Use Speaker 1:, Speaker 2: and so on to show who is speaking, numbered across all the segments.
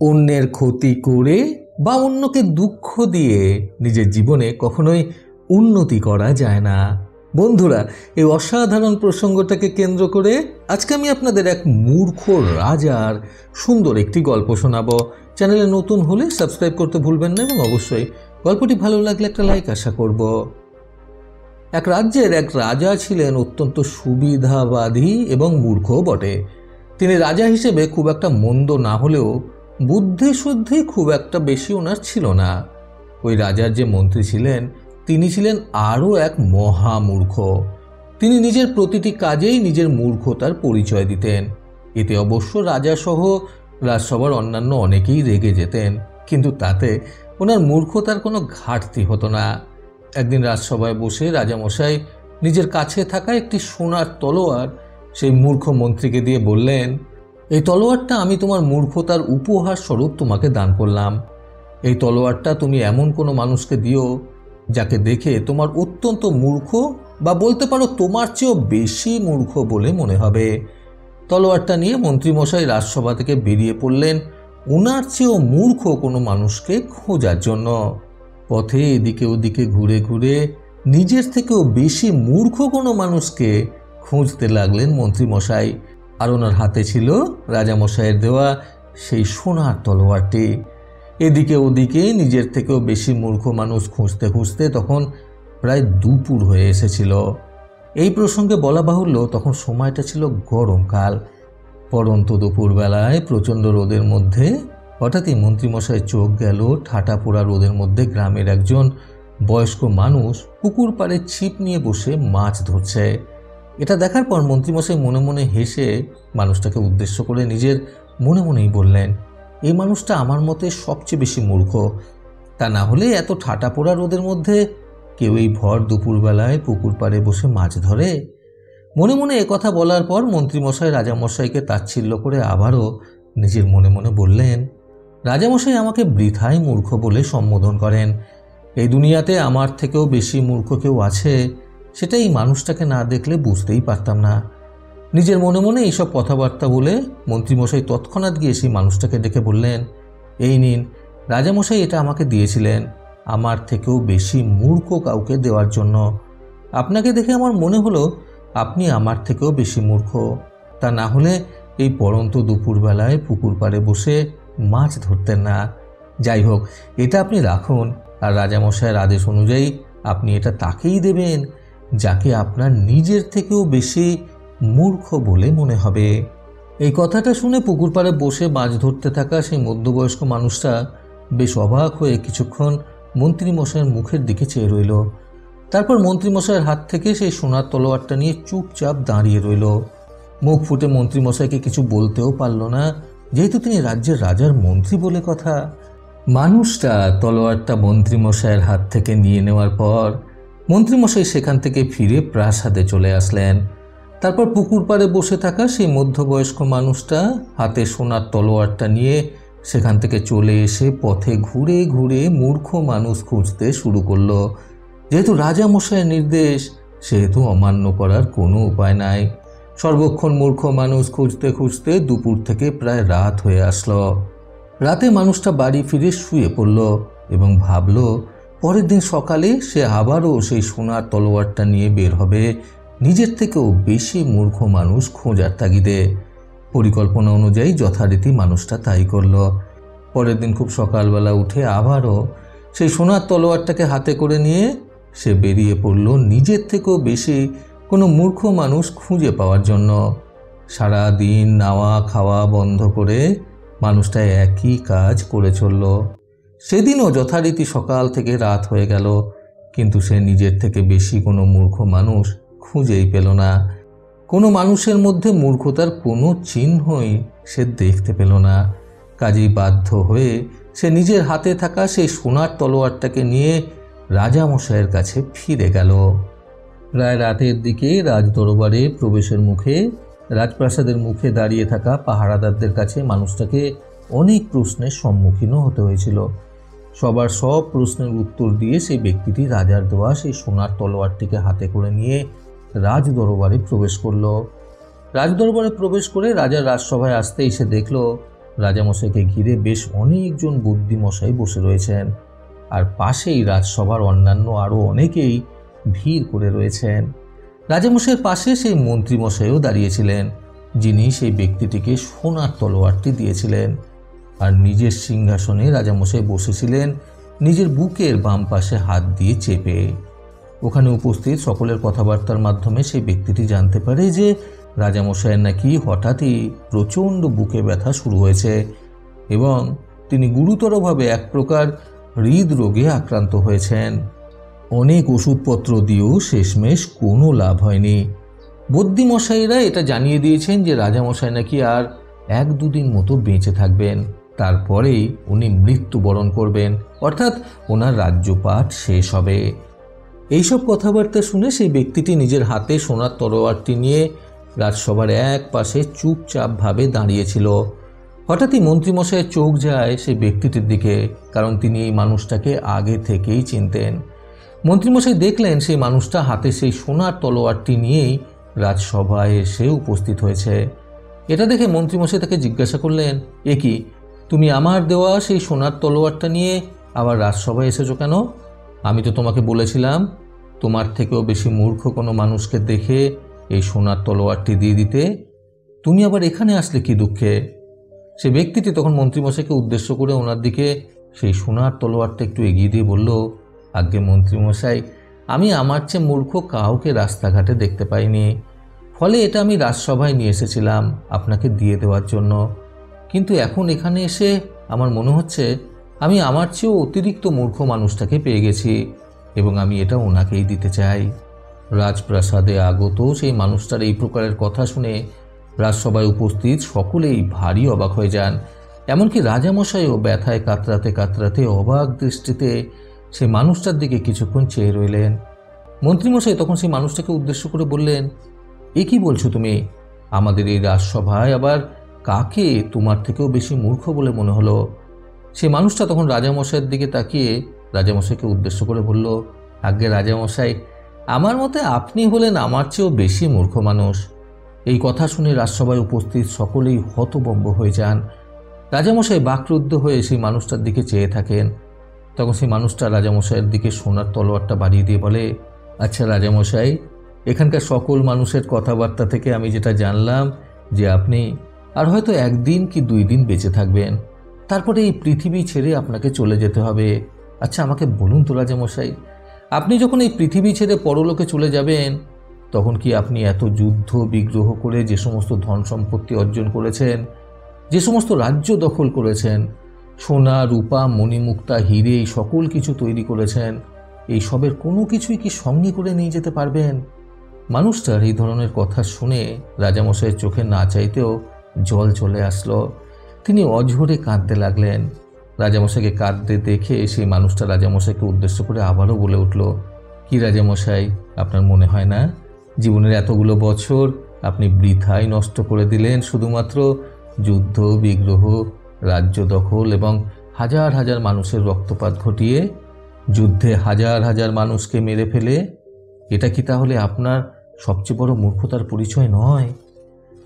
Speaker 1: অন্যের ক্ষতি করে বা অন্যকে দুঃখ দিয়ে নিজের জীবনে কখনোই উন্নতি করা যায় না। বন্ধুরা, এই অসাধারণ প্রসঙ্গটাকে কেন্দ্র করে আজকে আমি আপনাদের এক মূর্খ রাজার সুন্দর একটি গল্প শোনাবো। চ্যানেলে নতুন হলে সাবস্ক্রাইব করতে ভুলবেন না এবং অবশ্যই গল্পটি ভালো লাগলে একটা লাইক আশা করব। এক রাজ্যের এক রাজা ছিলেন অত্যন্ত সুবিধাবাদী এবং মূর্খ বটে। তিনি রাজা হিসেবে খুব একটা মন্দ না হলেও বুদ্ধি শুদ্ধি খুব একটা বেশি ওনার ছিল না। ওই রাজার যে মন্ত্রী ছিলেন তিনি ছিলেন আরও এক মহামূর্খ। তিনি নিজের প্রতিটি কাজেই নিজের মূর্খতার পরিচয় দিতেন। এতে অবশ্য রাজাসহ রাজসভার অন্যান্য অনেকেই রেগে যেতেন, কিন্তু তাতে ওনার মূর্খতার কোনো ঘাটতি হতো না। একদিন রাজসভায় বসে রাজামশাই নিজের কাছে থাকা একটি সোনার তলোয়ার সেই মূর্খ মন্ত্রীকে দিয়ে বললেন, এই তলোয়ারটা আমি তোমার মূর্খতার উপহার স্বরূপ তোমাকে দান করলাম। এই তলোয়ারটা তুমি এমন কোনো মানুষকে দিও যাকে দেখে তোমার অত্যন্ত মূর্খ বা বলতে পারো তোমার চেয়েও বেশি মূর্খ বলে মনে হবে। তলোয়ারটা নিয়ে মন্ত্রীমশাই রাজসভা থেকে বেরিয়ে পড়লেন ওনার চেয়েও মূর্খ কোনো মানুষকে খোঁজার জন্য। পথে এদিকে ওদিকে ঘুরে ঘুরে নিজের থেকেও বেশি মূর্খ কোনো মানুষকে খুঁজতে লাগলেন মন্ত্রীমশাই। আর ওনার হাতে ছিল রাজামশাইয়ের দেওয়া সেই সোনার তলোয়ারটি। এদিকে ওদিকে নিজের থেকেও বেশি মূর্খ মানুষ খুঁজতে খুঁজতে তখন প্রায় দুপুর হয়ে এসেছিল। এই প্রসঙ্গে বলা বাহুল্য তখন সময়টা ছিল গরমকাল। পরন্ত দুপুরবেলায় প্রচণ্ড রোদের মধ্যে হঠাৎই মন্ত্রীমশাইয়ের চোখ গেল ঠাটা পোড়া রোদের মধ্যে গ্রামের একজন বয়স্ক মানুষ পুকুর পাড়ে ছিপ নিয়ে বসে মাছ ধরছে। এটা দেখার পর মন্ত্রীমশাই মনে মনে হেসে মানুষটাকে উদ্দেশ্য করে নিজের মনে মনেই বললেন, এই মানুষটা আমার মতে সবচেয়ে বেশি মূর্খ। তা না হলে এত ঠাটা পোড়া রোদের মধ্যে কেউ এই ভর দুপুরবেলায় পুকুর পাড়ে বসে মাছ ধরে? মনে মনে একথা বলার পর মন্ত্রীমশাই রাজামশাইকে তাচ্ছিল্য করে আবারও নিজের মনে মনে বললেন, রাজামশাই আমাকে বৃথাই মূর্খ বলে সম্বোধন করেন। এই দুনিয়াতে আমার থেকেও বেশি মূর্খ কেউ আছে সেটা এই মানুষটাকে না দেখলে বুঝতেই পারতাম না। নিজের মনে মনে এইসব কথাবার্তা বলে মন্ত্রীমশাই তৎক্ষণাৎ গিয়ে সেই মানুষটাকে ডেকে বললেন, এই নিন, রাজামশাই এটা আমাকে দিয়েছিলেন আমার থেকেও বেশি মূর্খ কাউকে দেওয়ার জন্য। আপনাকে দেখে আমার মনে হলো আপনি আমার থেকেও বেশি মূর্খ। তা না হলে এই পরন্ত দুপুরবেলায় পুকুর পাড়ে বসে মাছ ধরতেন না। যাই হোক, এটা আপনি রাখুন, আর রাজামশাইয়ের আদেশ অনুযায়ী আপনি এটা তাকেই দেবেন যাকে আপনার নিজের থেকেও বেশি মূর্খ বলে মনে হবে। এই কথাটা শুনে পুকুর পাড়ে বসে মাছ ধরতে থাকা সেই মধ্যবয়স্ক মানুষটা বেশ অবাক হয়ে কিছুক্ষণ মন্ত্রীমশাইয়ের মুখের দিকে চেয়ে রইল। তারপর মন্ত্রীমশাইয়ের হাত থেকে সেই সোনার তলোয়ারটা নিয়ে চুপচাপ দাঁড়িয়ে রইল। মুখ ফুটে মন্ত্রীমশাইকে কিছু বলতেও পারল না, যেহেতু তিনি রাজ্যের রাজার মন্ত্রী বলে কথা। মানুষটা তলোয়ারটা মন্ত্রীমশাইয়ের হাত থেকে নিয়ে নেওয়ার পর মন্ত্রীমশাই সেখান থেকে ফিরে প্রাসাদে চলে আসলেন। তারপর পুকুর পাড়ে বসে থাকা সেই মধ্যবয়স্ক মানুষটা হাতে সোনার তলোয়ারটা নিয়ে সেখান থেকে চলে এসে পথে ঘুরে ঘুরে মূর্খ মানুষ খুঁজতে শুরু করলো। যেহেতু রাজামশাইয়ের নির্দেশ, সেহেতু অমান্য করার কোনো উপায় নাই। সর্বক্ষণ মূর্খ মানুষ খুঁজতে খুঁজতে দুপুর থেকে প্রায় রাত হয়ে আসলো। রাতে মানুষটা বাড়ি ফিরে শুয়ে পড়ল এবং ভাবল পরের দিন সকালে সে আবারও সেই সোনার তলোয়ারটা নিয়ে বের হবে নিজের থেকেও বেশি মূর্খ মানুষ খোঁজার তাগিদে। পরিকল্পনা অনুযায়ী যথারীতি মানুষটা তাই করল। পরের দিন খুব সকালবেলা উঠে আবারও সেই সোনার তলোয়ারটাকে হাতে করে নিয়ে সে বেরিয়ে পড়ল নিজের থেকেও বেশি কোনো মূর্খ মানুষ খুঁজে পাওয়ার জন্য। সারা দিন নাওয়া খাওয়া বন্ধ করে মানুষটা একই কাজ করে চলল। সেদিনও যথারীতি সকাল থেকে রাত হয়ে গেল, কিন্তু সে নিজের থেকে বেশি কোনো মূর্খ মানুষ খুঁজেই পেল না। কোনো মানুষের মধ্যে মূর্খতার কোনো চিহ্নই সে দেখতে পেল না। কাজেই বাধ্য হয়ে সে নিজের হাতে থাকা সেই সোনার তলোয়ারটাকে নিয়ে রাজামশাইয়ের কাছে ফিরে গেল। প্রায় রাতের দিকে রাজদরবারে প্রবেশের মুখে রাজপ্রাসাদের মুখে দাঁড়িয়ে থাকা পাহারাদারদের কাছে মানুষটাকে অনেক প্রশ্নের সম্মুখীনও হতে হয়েছিল। সবার সব প্রশ্নের উত্তর দিয়ে সেই ব্যক্তিটি রাজার দেওয়া সেই সোনার তলোয়ারটিকে হাতে করে নিয়ে রাজদরবারে প্রবেশ করল। রাজদরবারে প্রবেশ করে রাজার রাজসভায় আসতে এসে দেখল রাজামশাইকে ঘিরে বেশ অনেকজন বুদ্ধিমশাই বসে রয়েছেন, আর পাশেই রাজসভার অন্যান্য আরও অনেকেই ভিড় করে রয়েছেন। রাজামশাইয়ের পাশে সেই মন্ত্রীমশাইও দাঁড়িয়েছিলেন, যিনি সেই ব্যক্তিটিকে সোনার তলোয়ারটি দিয়েছিলেন। আর নিজের সিংহাসনে রাজামশাই বসেছিলেন নিজের বুকের বাম পাশে হাত দিয়ে চেপে। ওখানে উপস্থিত সকলের কথাবার্তার মাধ্যমে সেই ব্যক্তিটি জানতে পারে যে রাজামশাইয়ের নাকি হঠাৎই প্রচণ্ড বুকে ব্যথা শুরু হয়েছে এবং তিনি গুরুতরভাবে এক প্রকার হৃদরোগে আক্রান্ত হয়েছেন। অনেক ওষুধপত্র দিয়েও শেষমেশ কোনো লাভ হয়নি। বুদ্ধিমশাইরা এটা জানিয়ে দিয়েছেন যে রাজামশাই নাকি আর 1-2 দিন মতো বেঁচে থাকবেন, তারপরেই উনি মৃত্যুবরণ করবেন, অর্থাৎ ওনার রাজ্যপাট শেষ হবে। এইসব কথাবার্তা শুনে সেই ব্যক্তিটি নিজের হাতে সোনার তলোয়ারটি নিয়ে রাজসভার এক পাশে চুপচাপভাবে দাঁড়িয়েছিল। হঠাৎই মন্ত্রীমশাইয়ের চোখ যায় সেই ব্যক্তিটির দিকে, কারণ তিনি এই মানুষটাকে আগে থেকেই চিনতেন। মন্ত্রীমশাই দেখলেন সেই মানুষটা হাতে সেই সোনার তলোয়ারটি নিয়েই রাজসভায় এসে উপস্থিত হয়েছে। এটা দেখে মন্ত্রীমশাই তাকে জিজ্ঞাসা করলেন, এ কি, তুমি আমার দেওয়া সেই সোনার তলোয়ারটা নিয়ে আবার রাজসভায় এসেছো কেন? আমি তো তোমাকে বলেছিলাম তোমার থেকেও বেশি মূর্খ কোনো মানুষকে দেখে এই সোনার তলোয়ারটি দিয়ে দিতে, তুমি আবার এখানে আসলে কি দুঃখে? সে ব্যক্তিটি তখন মন্ত্রীমশাইকে উদ্দেশ্য করে ওনার দিকে সেই সোনার তলোয়ারটা একটু এগিয়ে দিয়ে বলল, আজ্ঞে মন্ত্রীমশাই, আমি আমার চেয়ে মূর্খ কাউকে রাস্তাঘাটে দেখতে পাইনি, ফলে এটা আমি রাজসভায় নিয়ে এসেছিলাম আপনাকে দিয়ে দেওয়ার জন্য। কিন্তু এখন এখানে এসে আমার মনে হচ্ছে আমি আমার চেয়েও অতিরিক্ত মূর্খ মানুষটাকে পেয়ে গেছি এবং আমি এটা ওনাকেই দিতে চাই। রাজপ্রাসাদে আগত সেই মানুষটার এই প্রকারের কথা শুনে রাজসভায় উপস্থিত সকলেই ভারী অবাক হয়ে যান। এমনকি রাজামশাইও ব্যথায় কাতরাতে কাতরাতে অবাক দৃষ্টিতে সেই মানুষটার দিকে কিছুক্ষণ চেয়ে রইলেন। মন্ত্রীমশাই তখন সেই মানুষটাকে উদ্দেশ্য করে বললেন, এ কি বলছো তুমি? আমাদের এই রাজসভায় আবার কাকে তোমার থেকেও বেশি মূর্খ বলে মনে হলো? সে মানুষটা তখন রাজামশাইয়ের দিকে তাকিয়ে রাজামশাইকে উদ্দেশ্য করে বলল, আজ্ঞে রাজামশাই, আমার মতে আপনি হলেন আমার চেয়েও বেশি মূর্খ মানুষ। এই কথা শুনে রাজসভায় উপস্থিত সকলেই হতভম্ব হয়ে যান। রাজামশাই বাকরুদ্ধ হয়ে সেই মানুষটার দিকে চেয়ে থাকেন। তখন সেই মানুষটা রাজামশাইয়ের দিকে সোনার তলোয়ারটা বাড়িয়ে দিয়ে বলে, আচ্ছা রাজামশাই, এখানকার সকল মানুষের কথাবার্তা থেকে আমি যেটা জানলাম যে আপনি আর হয়তো 1 দিন কি 2 দিন বেঁচে থাকবেন, তারপরে এই পৃথিবী ছেড়ে আপনাকে চলে যেতে হবে। আচ্ছা আমাকে বলুন তো রাজামশাই, আপনি যখন এই পৃথিবী ছেড়ে পরলোকে চলে যাবেন তখন কি আপনি এত যুদ্ধ বিগ্রহ করে যে সমস্ত ধন সম্পত্তি অর্জন করেছেন, যে সমস্ত রাজ্য দখল করেছেন, সোনা রূপা মণিমুক্তা হিরে এই সকল কিছু তৈরি করেছেন, এই সবের কোনো কিছুই কি সঙ্গে করে নিয়ে যেতে পারবেন? মানুষটার এই ধরনের কথা শুনে রাজামশাইয়ের চোখে না চাইতেও জল চলে আসলো। তিনি অঝরে কাঁদতে লাগলেন। রাজামশাইকে কাঁদতে দেখে সেই মানুষটা রাজামশাইকে উদ্দেশ্য করে আবারও বলে উঠল, কি রাজামশাই, আপনার মনে হয় না জীবনের এতগুলো বছর আপনি বৃথাই নষ্ট করে দিলেন শুধুমাত্র যুদ্ধ বিগ্রহ, রাজ্য দখল এবং হাজার হাজার মানুষের রক্তপাত ঘটিয়ে, যুদ্ধে হাজার হাজার মানুষকে মেরে ফেলে? এটা কি তাহলে আপনার সবচেয়ে বড় মূর্খতার পরিচয় নয়?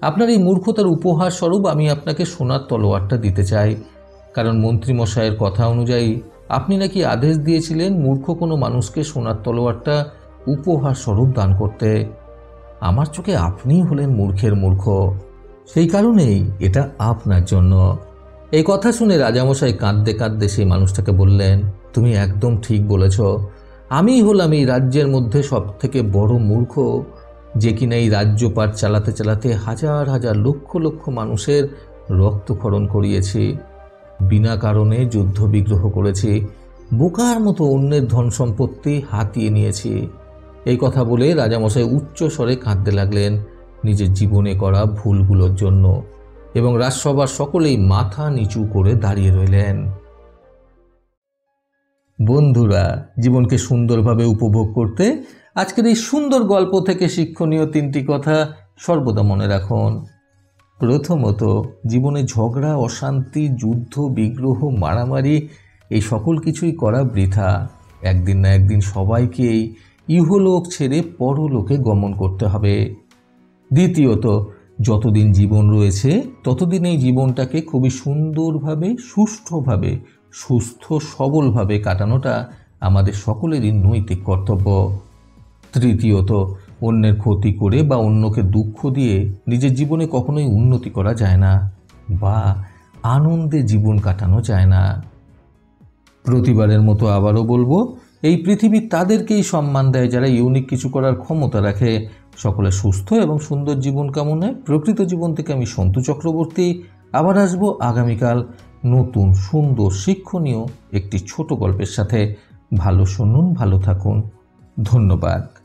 Speaker 1: আপনার এই মূর্খতার উপহার স্বরূপ আমি আপনাকে সোনার তলোয়ারটা দিতে চাই, কারণ মন্ত্রীমশাইয়ের কথা অনুযায়ী আপনি নাকি আদেশ দিয়েছিলেন মূর্খ কোনো মানুষকে সোনার তলোয়ারটা উপহার স্বরূপ দান করতে। আমার চোখে আপনিই হলেন মূর্খের মূর্খ, সেই কারণেই এটা আপনার জন্য। এই কথা শুনে রাজামশাই কাঁদতে কাঁদতে সেই মানুষটাকে বললেন, তুমি একদম ঠিক বলেছ, আমিই হলাম এই রাজ্যের মধ্যে সব থেকে বড় মূর্খ, যে কিনা এই রাজ্যপাট চালাতে চালাতে হাজার হাজার লক্ষ লক্ষ মানুষের রক্তক্ষরণ করিয়েছি, বিনা কারণে যুদ্ধ বিগ্রহ করেছি, বোকার মতো অন্যের ধন সম্পত্তি হাতিয়ে নিয়েছি। এই কথা বলে রাজামশাই উচ্চ স্বরে কাঁদতে লাগলেন নিজের জীবনে করা ভুলগুলোর জন্য, এবং রাজসভার সকলেই মাথা নিচু করে দাঁড়িয়ে রইলেন। বন্ধুরা, জীবনকে সুন্দরভাবে উপভোগ করতে আজকের এই সুন্দর গল্প থেকে শিক্ষণীয় 3টি কথা সর্বদা মনে রাখুন। প্রথমত, জীবনে ঝগড়া, অশান্তি, যুদ্ধ বিগ্রহ, মারামারি এই সকল কিছুই করা বৃথা। একদিন না একদিন সবাইকেই ইহলোক ছেড়ে পরলোকে গমন করতে হবে। দ্বিতীয়ত, যতদিন জীবন রয়েছে ততদিন এই জীবনটাকে খুবই সুন্দরভাবে, সুষ্ঠুভাবে, সুস্থ সবলভাবে কাটানোটা আমাদের সকলেরই নৈতিক কর্তব্য। তৃতীয়ত, অন্যের ক্ষতি করে বা অন্যকে দুঃখ দিয়ে নিজের জীবনে কখনোই উন্নতি করা যায় না বা আনন্দে জীবন কাটানো যায় না। প্রতিবারের মতো আবারও বলবো, এই পৃথিবী তাদেরকেই সম্মান দেয় যারা ইউনিক কিছু করার ক্ষমতা রাখে। সকলে সুস্থ এবং সুন্দর জীবন কামনায় প্রকৃত জীবন থেকে আমি সন্তু চক্রবর্তী আবার আসবো আগামীকাল নতুন সুন্দর শিক্ষণীয় একটি ছোট গল্পের সাথে। ভালো শুনুন, ভালো থাকুন। ধন্যবাদ।